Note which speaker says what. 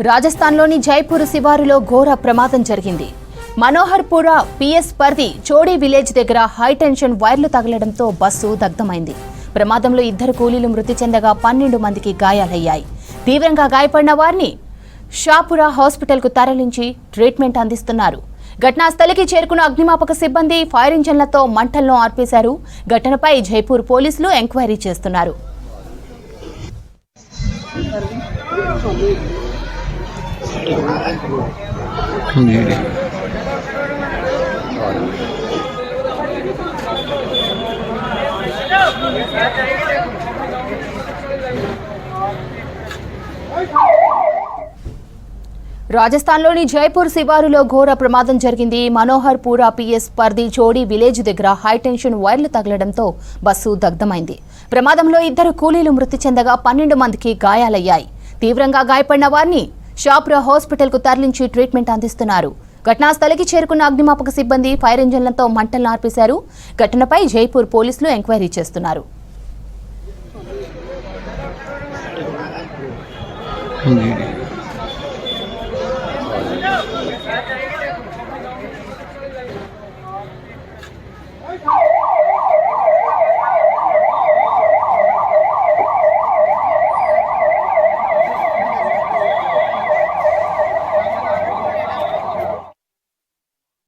Speaker 1: రాజస్థాన్లోని జైపూర్ శివారులో ఘోర ప్రమాదం జరిగింది. మనోహర్పురా పిఎస్ పరిధి చోడీ విలేజ్ దగ్గర హైటెన్షన్ వైర్లు తగలడంతో బస్సు దగ్ధమైంది. ప్రమాదంలో 2 కూలీలు మృతి చెందగా 12 మందికి గాయాలయ్యాయి. తీవ్రంగా గాయపడిన వారిని షాపురా హాస్పిటల్కు తరలించి ట్రీట్మెంట్ అందిస్తున్నారు. ఘటనా స్థలికి చేరుకున్న అగ్నిమాపక సిబ్బంది ఫైర్ ఇంజన్లతో మంటలను ఆర్పేశారు. ఘటనపై జైపూర్ పోలీసులు ఎంక్వైరీ చేస్తున్నారు. రాజస్థాన్లోని జైపూర్ శివారులో ఘోర ప్రమాదం జరిగింది. మనోహర్పురా పిఎస్ పరిధి చోడీ విలేజ్ దగ్గర హైటెన్షన్ వైర్లు తగలడంతో బస్సు దగ్ధమైంది. ప్రమాదంలో 2 కూలీలు మృతి చెందగా 12 మందికి గాయాలయ్యాయి. తీవ్రంగా గాయపడిన వారిని షాపురా హాస్పిటల్కు తరలించి ట్రీట్మెంట్ అందిస్తున్నారు. ఘటనా స్థలికి చేరుకున్న అగ్నిమాపక సిబ్బంది ఫైర్ ఇంజన్లతో మంటలను ఆర్పేశారు. ఘటనపై జైపూర్ పోలీసులు ఎంక్వైరీ చేస్తున్నారు.